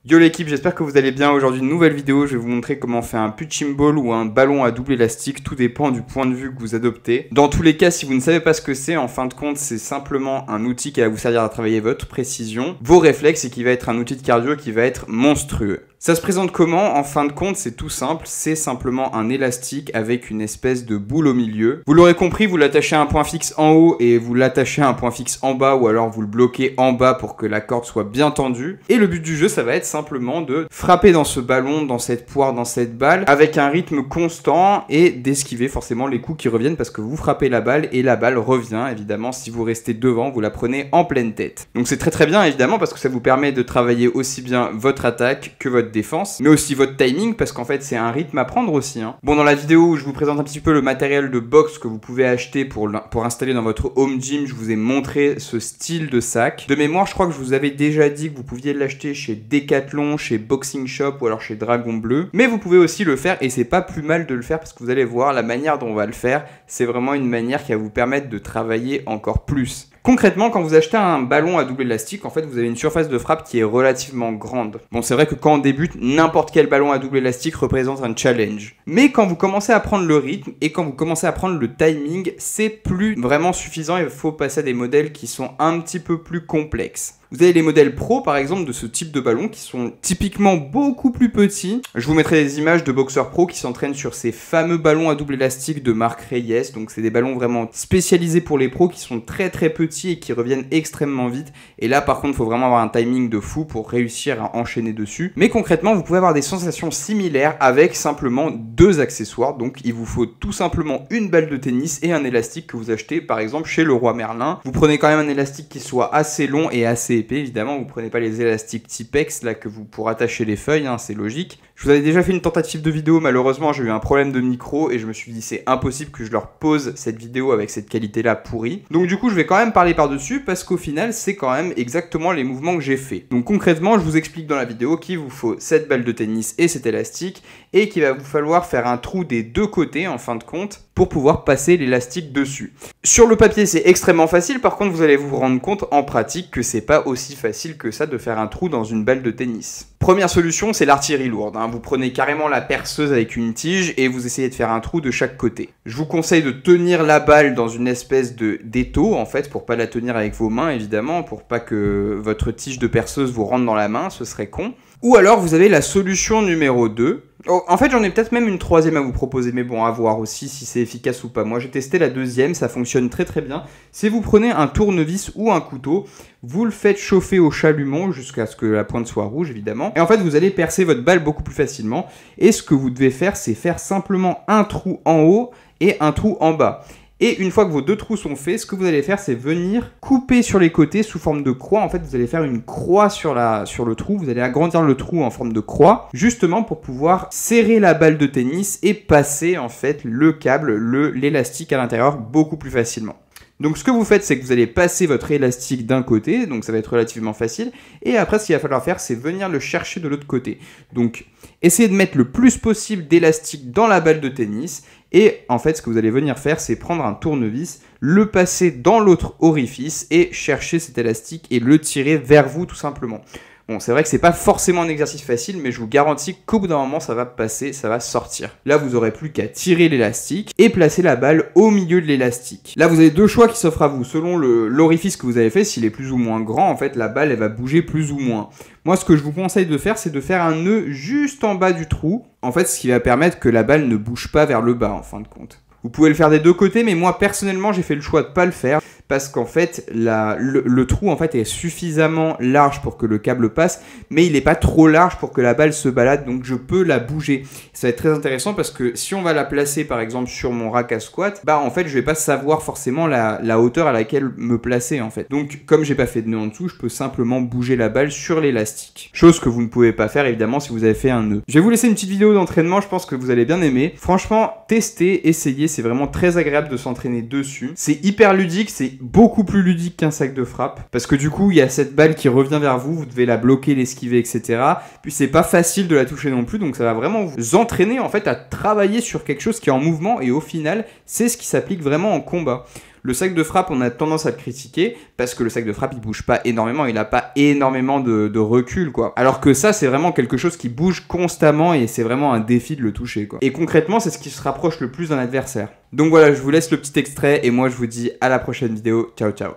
Yo l'équipe, j'espère que vous allez bien. Aujourd'hui, une nouvelle vidéo, je vais vous montrer comment on fait un punching ball ou un ballon à double élastique. Tout dépend du point de vue que vous adoptez. Dans tous les cas, si vous ne savez pas ce que c'est, en fin de compte, c'est simplement un outil qui va vous servir à travailler votre précision, vos réflexes et qui va être un outil de cardio qui va être monstrueux. Ça se présente comment? En fin de compte, c'est tout simple, c'est simplement un élastique avec une espèce de boule au milieu. Vous l'aurez compris, vous l'attachez à un point fixe en haut et vous l'attachez à un point fixe en bas ou alors vous le bloquez en bas pour que la corde soit bien tendue. Et le but du jeu, ça va être simplement de frapper dans ce ballon, dans cette poire, dans cette balle avec un rythme constant et d'esquiver forcément les coups qui reviennent parce que vous frappez la balle et la balle revient. Évidemment, si vous restez devant, vous la prenez en pleine tête. Donc c'est très bien évidemment parce que ça vous permet de travailler aussi bien votre attaque que votre défense, mais aussi votre timing parce qu'en fait c'est un rythme à prendre aussi. Bon, dans la vidéo où je vous présente un petit peu le matériel de boxe que vous pouvez acheter pour installer dans votre home gym, je vous ai montré ce style de sac. De mémoire, je crois que je vous avais déjà dit que vous pouviez l'acheter chez Decathlon, chez Boxing Shop ou alors chez Dragon Bleu, mais vous pouvez aussi le faire et c'est pas plus mal de le faire parce que vous allez voir la manière dont on va le faire, c'est vraiment une manière qui va vous permettre de travailler encore plus. Concrètement, quand vous achetez un ballon à double élastique, en fait, vous avez une surface de frappe qui est relativement grande. Bon, c'est vrai que quand on débute, n'importe quel ballon à double élastique représente un challenge. Mais quand vous commencez à prendre le rythme et quand vous commencez à prendre le timing, c'est plus vraiment suffisant. Il faut passer à des modèles qui sont un petit peu plus complexes. Vous avez les modèles pro, par exemple, de ce type de ballon qui sont typiquement beaucoup plus petits. Je vous mettrai des images de boxeurs pro qui s'entraînent sur ces fameux ballons à double élastique de marque Reyes. Donc, c'est des ballons vraiment spécialisés pour les pros qui sont très petits et qui reviennent extrêmement vite. Et là, par contre, il faut vraiment avoir un timing de fou pour réussir à enchaîner dessus. Mais concrètement, vous pouvez avoir des sensations similaires avec simplement deux accessoires. Donc, il vous faut tout simplement une balle de tennis et un élastique que vous achetez, par exemple, chez Leroy Merlin. Vous prenez quand même un élastique qui soit assez long et assez épais, évidemment, vous prenez pas les élastiques Tipex là que vous pour attacher les feuilles, c'est logique. Je vous avais déjà fait une tentative de vidéo, malheureusement j'ai eu un problème de micro et je me suis dit c'est impossible que je leur pose cette vidéo avec cette qualité là pourrie. Donc du coup je vais quand même parler par dessus parce qu'au final c'est quand même exactement les mouvements que j'ai fait. Donc concrètement je vous explique dans la vidéo qu'il vous faut cette balle de tennis et cet élastique et qu'il va vous falloir faire un trou des deux côtés en fin de compte pour pouvoir passer l'élastique dessus. Sur le papier c'est extrêmement facile, par contre vous allez vous rendre compte en pratique que c'est pas aussi facile que ça de faire un trou dans une balle de tennis. Première solution, c'est l'artillerie lourde. Vous prenez carrément la perceuse avec une tige et vous essayez de faire un trou de chaque côté. Je vous conseille de tenir la balle dans une espèce d'étau en fait, pour pas la tenir avec vos mains évidemment, pour pas que votre tige de perceuse vous rentre dans la main, ce serait con. Ou alors vous avez la solution numéro 2. Oh, en fait, j'en ai peut-être même une troisième à vous proposer, mais bon, à voir aussi si c'est efficace ou pas. Moi, j'ai testé la deuxième, ça fonctionne très bien. Si vous prenez un tournevis ou un couteau, vous le faites chauffer au chalumeau jusqu'à ce que la pointe soit rouge, évidemment. Et en fait, vous allez percer votre balle beaucoup plus facilement. Et ce que vous devez faire, c'est faire simplement un trou en haut et un trou en bas. Et une fois que vos deux trous sont faits, ce que vous allez faire, c'est venir couper sur les côtés sous forme de croix. En fait, vous allez faire une croix sur le trou. Vous allez agrandir le trou en forme de croix, justement pour pouvoir serrer la balle de tennis et passer en fait le câble, l'élastique à l'intérieur beaucoup plus facilement. Donc ce que vous faites, c'est que vous allez passer votre élastique d'un côté, donc ça va être relativement facile, et après ce qu'il va falloir faire, c'est venir le chercher de l'autre côté. Donc essayez de mettre le plus possible d'élastique dans la balle de tennis, et en fait ce que vous allez venir faire, c'est prendre un tournevis, le passer dans l'autre orifice, et chercher cet élastique et le tirer vers vous tout simplement. Bon, c'est vrai que c'est pas forcément un exercice facile, mais je vous garantis qu'au bout d'un moment, ça va passer, ça va sortir. Là, vous aurez plus qu'à tirer l'élastique et placer la balle au milieu de l'élastique. Là, vous avez deux choix qui s'offrent à vous. Selon l'orifice que vous avez fait, s'il est plus ou moins grand, en fait, la balle, elle va bouger plus ou moins. Moi, ce que je vous conseille de faire, c'est de faire un nœud juste en bas du trou. En fait, ce qui va permettre que la balle ne bouge pas vers le bas, en fin de compte. Vous pouvez le faire des deux côtés, mais moi, personnellement, j'ai fait le choix de pas le faire. Parce qu'en fait, le trou en fait est suffisamment large pour que le câble passe, mais il n'est pas trop large pour que la balle se balade, donc je peux la bouger. Ça va être très intéressant parce que si on va la placer par exemple sur mon rack à squat, en fait je vais pas savoir forcément la hauteur à laquelle me placer en fait. Donc comme j'ai pas fait de nœud en dessous, je peux simplement bouger la balle sur l'élastique. Chose que vous ne pouvez pas faire évidemment si vous avez fait un nœud. Je vais vous laisser une petite vidéo d'entraînement, je pense que vous allez bien aimer. Franchement, testez, essayez, c'est vraiment très agréable de s'entraîner dessus. C'est hyper ludique, c'est beaucoup plus ludique qu'un sac de frappe parce que du coup il y a cette balle qui revient vers vous, vous devez la bloquer, l'esquiver, etc. Puis c'est pas facile de la toucher non plus, donc ça va vraiment vous entraîner en fait à travailler sur quelque chose qui est en mouvement et au final c'est ce qui s'applique vraiment en combat. Le sac de frappe, on a tendance à le critiquer parce que le sac de frappe, il bouge pas énormément, il a pas énormément de recul, quoi. Alors que ça, c'est vraiment quelque chose qui bouge constamment et c'est vraiment un défi de le toucher, quoi. Et concrètement, c'est ce qui se rapproche le plus d'un adversaire. Donc voilà, je vous laisse le petit extrait et moi je vous dis à la prochaine vidéo. Ciao, ciao.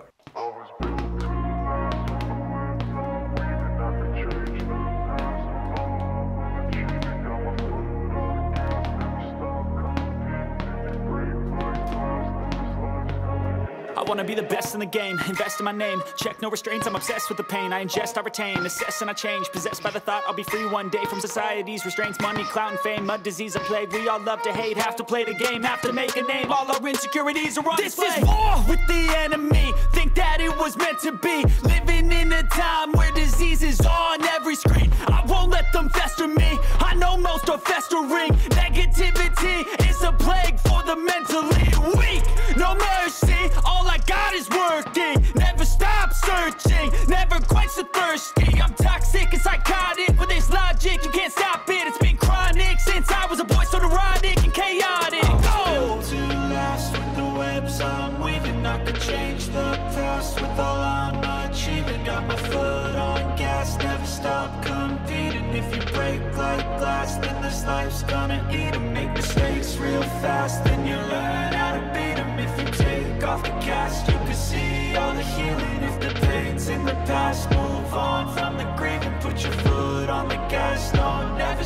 I wanna be the best in the game, invest in my name, check no restraints, I'm obsessed with the pain, I ingest, I retain, assess and I change, possessed by the thought I'll be free one day from society's restraints, money, clout and fame, mud, disease, a plague, we all love to hate, have to play the game, have to make a name, all our insecurities are on display. This is war with the enemy, think that it was meant to be, living in a time where disease is on every screen, I won't let them fester me, I know most are festering, negativity is a plague for the mentally weak, no mercy, all I got is working, never stop searching, never quench the thirsty, I'm toxic and psychotic, with this logic, you can't stop it, it's been chronic, since I was a boy, so neurotic and chaotic, built to last with the webs I'm weaving, I could change the past with all I'm achieving, got my foot on gas, never stop competing, if you break like glass, then this life's gonna eat 'em, make mistakes real fast, then you learn how to beat 'em, if you take off the cast, you can see all the healing, if the pain's in the past, move on from the grave and put your foot on the gas, no, never